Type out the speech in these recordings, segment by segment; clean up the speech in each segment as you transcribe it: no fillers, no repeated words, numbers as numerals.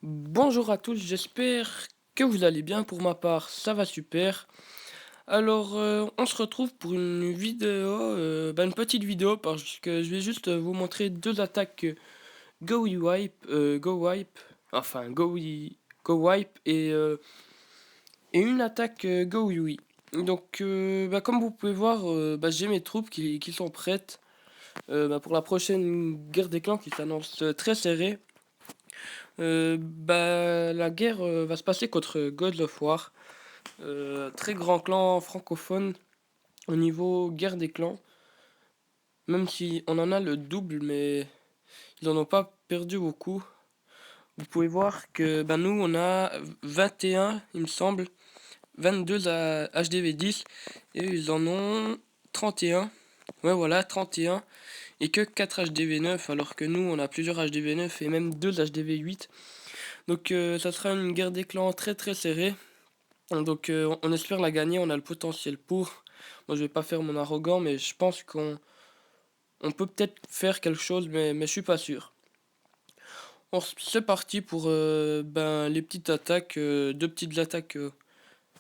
Bonjour à tous, j'espère que vous allez bien. Pour ma part, ça va super. Alors, on se retrouve pour une vidéo, une petite vidéo parce que je vais juste vous montrer deux attaques Go Wipe, enfin Go Wipe et une attaque Go Yui. Donc, comme vous pouvez voir, j'ai mes troupes qui sont prêtes pour la prochaine guerre des clans qui s'annonce très serrée. La guerre va se passer contre God of War, très grand clan francophone au niveau guerre des clans, même si on en a le double, mais ils en ont pas perdu beaucoup. Vous pouvez voir que nous on a 21, il me semble, 22 à HDV10 et ils en ont 31. Ouais voilà, 31 et que 4 HDV9 alors que nous on a plusieurs HDV9 et même 2 HDV8. Donc ça sera une guerre des clans très très serrée. Donc on espère la gagner, on a le potentiel pour. Moi je vais pas faire mon arrogant, mais je pense qu'on peut peut-être faire quelque chose, mais je suis pas sûr. C'est parti pour les petites attaques, deux petites attaques.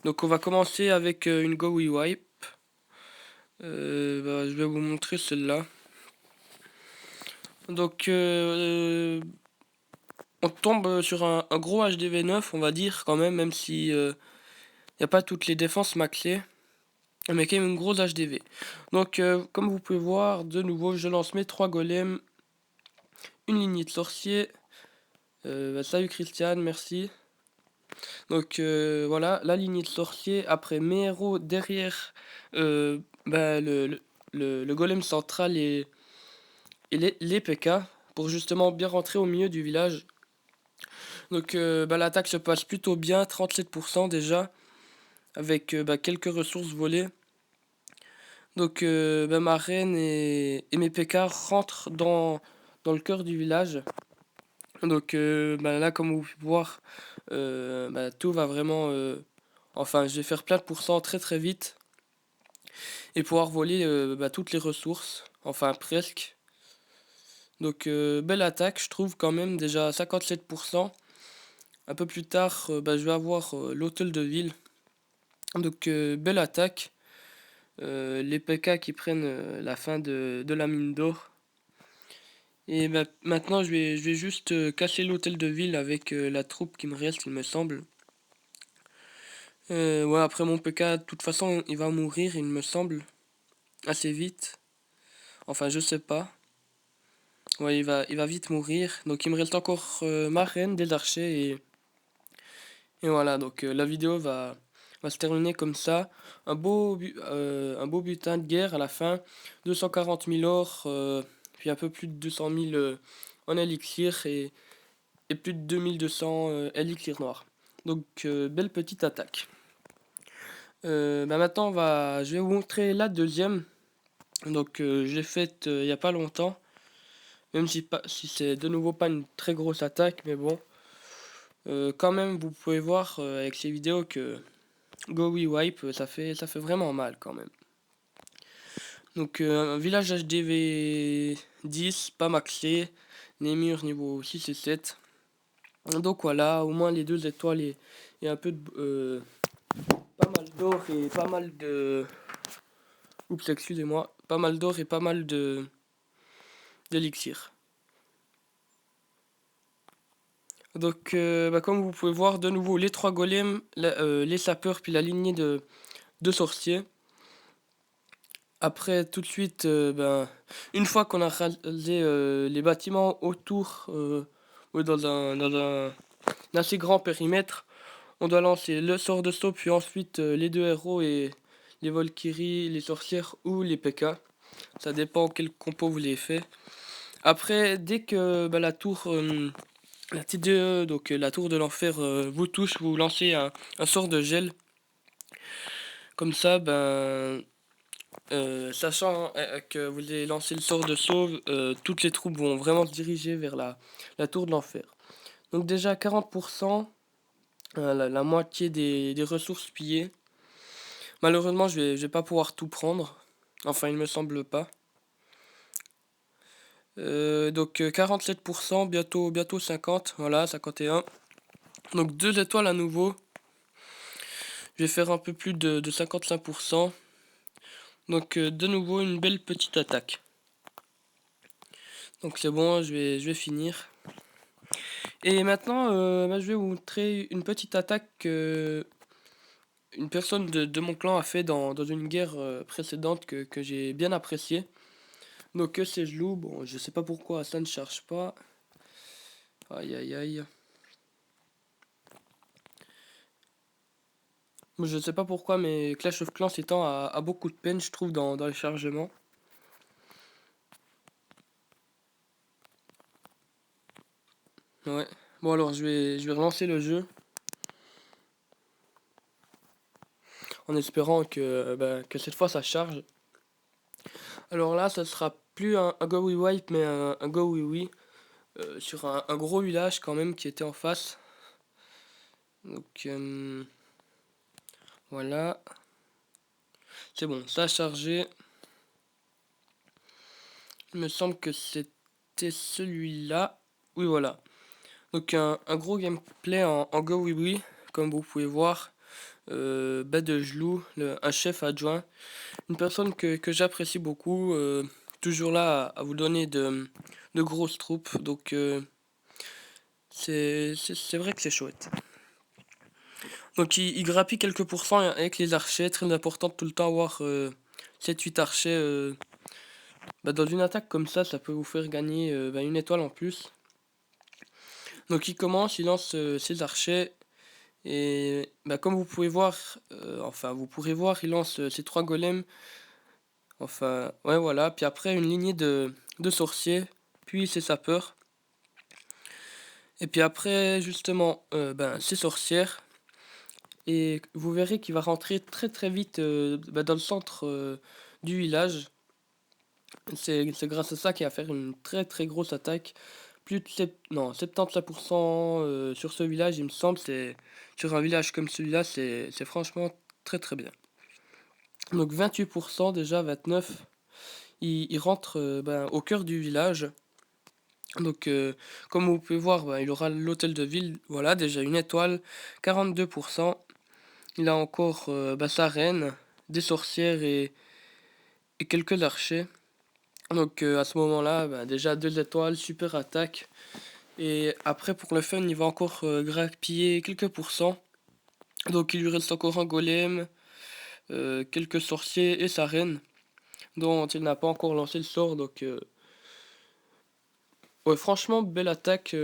Donc on va commencer avec une Go We Wipe. Je vais vous montrer celle-là. Donc on tombe sur un gros HDV9, on va dire quand même si y a pas toutes les défenses maxées. Mais quand même une grosse HDV. Donc, comme vous pouvez voir, de nouveau, je lance mes 3 golems, une lignée de sorciers. Salut Christiane, merci. Donc, voilà, la lignée de sorciers. Après, mes héros derrière le golem central et les PK pour justement bien rentrer au milieu du village. Donc, l'attaque se passe plutôt bien, 37% déjà, avec quelques ressources volées. Donc ma reine et mes PK rentrent dans le cœur du village. Donc là, comme vous pouvez voir, tout va vraiment... enfin, je vais faire plein de pourcents très très vite. Et pouvoir voler toutes les ressources. Enfin, presque. Donc belle attaque, je trouve quand même déjà 57%. Un peu plus tard, je vais avoir l'hôtel de ville. Donc belle attaque. Les PK qui prennent la fin de la mine d'or. Et maintenant, je vais juste casser l'hôtel de ville avec la troupe qui me reste, il me semble. Ouais, après mon PK, de toute façon, il va mourir, il me semble, assez vite. Enfin, je sais pas. Ouais, il va vite mourir. Donc, il me reste encore ma reine, des archers, et voilà. Donc, la vidéo va se terminer comme ça. Un beau butin de guerre à la fin. 240 000 or, puis un peu plus de 200 000 en élixir, et plus de 2200 élixir noir. Donc belle petite attaque. Maintenant je vais vous montrer la deuxième. Donc je l'ai faite il n'y a pas longtemps. Même si c'est de nouveau pas une très grosse attaque, mais bon. Quand même vous pouvez voir avec ces vidéos que Go We Wipe ça fait vraiment mal quand même. Donc un village HDV 10, pas maxé. Les murs niveau 6 et 7. Donc voilà, au moins les deux étoiles et un peu de... pas mal d'or et pas mal de... Oups, excusez-moi. Pas mal d'or et pas mal d'élixir. Donc, comme vous pouvez voir, de nouveau, les trois golems, les sapeurs, puis la lignée de sorciers. Après, tout de suite, une fois qu'on a rasé les bâtiments autour, dans un assez grand périmètre, on doit lancer le sort de saut, puis ensuite les deux héros et les Valkyries, les sorcières ou les PK. Ça dépend quel compo vous les fait. Après, dès que la tour, la TDE, donc la tour de l'enfer, vous touche, vous lancez un sort de gel. Comme ça, sachant que vous allez lancer le sort de sauve, toutes les troupes vont vraiment se diriger vers la tour de l'enfer. Donc déjà 40%, la moitié des ressources pillées. Malheureusement, je vais pas pouvoir tout prendre. Enfin, il me semble pas. Donc 47%, bientôt 50, voilà, 51. Donc 2 étoiles à nouveau. Je vais faire un peu plus de 55%. Donc de nouveau une belle petite attaque. Donc c'est bon, je vais finir. Et maintenant, je vais vous montrer une petite attaque que une personne de mon clan a fait dans une guerre précédente que j'ai bien appréciée. Donc c'est gelou, bon je sais pas pourquoi ça ne charge pas. Aïe aïe aïe. Je sais pas pourquoi mais Clash of Clans étant a beaucoup de peine je trouve dans les chargements. Ouais. Bon alors je vais relancer le jeu. En espérant que cette fois ça charge. Alors là ça sera plus un go we wipe mais un go we we. Sur un gros village quand même qui était en face. Donc voilà. C'est bon, ça a chargé. Il me semble que c'était celui-là. Oui, voilà. Donc un gros gameplay en Go Oui Oui, comme vous pouvez voir. De Gelou, un chef adjoint. Une personne que j'apprécie beaucoup. Toujours là à vous donner de grosses troupes. Donc c'est vrai que c'est chouette. Donc il grappille quelques pourcents avec les archers. Très important de tout le temps avoir 7-8 archers. Dans une attaque comme ça peut vous faire gagner une étoile en plus. Donc il commence, il lance ses archers. Et comme vous pouvez voir, vous pourrez voir, il lance ses 3 golems. Enfin, ouais voilà. Puis après une lignée de sorciers. Puis ses sapeurs. Et puis après justement ses sorcières. Et vous verrez qu'il va rentrer très très vite dans le centre du village. C'est grâce à ça qu'il va faire une très très grosse attaque. Plus de 75% sur ce village, il me semble. Sur un village comme celui-là, c'est franchement très très bien. Donc 28% déjà, 29%. Il rentre au cœur du village. Donc comme vous pouvez voir, il aura l'hôtel de ville. Voilà, déjà une étoile. 42%. Il a encore sa reine, des sorcières et quelques archers. Donc à ce moment-là, déjà 2 étoiles, super attaque. Et après pour le fun, il va encore grappiller quelques pourcents. Donc il lui reste encore un golem, quelques sorciers et sa reine, dont il n'a pas encore lancé le sort. Donc ouais, franchement, belle attaque,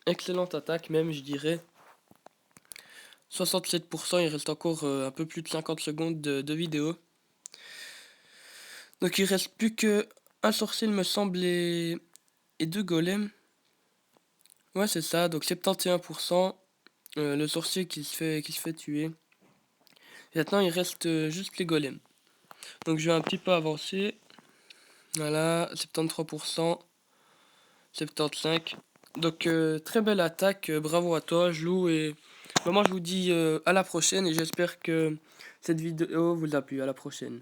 excellente attaque même, je dirais. 67%, il reste encore un peu plus de 50 secondes de vidéo. Donc il reste plus que un sorcier, il me semble, et 2 golems. Ouais, c'est ça, donc 71%. Le sorcier qui se fait tuer. Et maintenant, il reste juste les golems. Donc, je vais un petit peu avancer. Voilà, 73%, 75%. Donc, très belle attaque. Bravo à toi, Jelou. Et moi, je vous dis à la prochaine. Et j'espère que cette vidéo vous a plu. À la prochaine.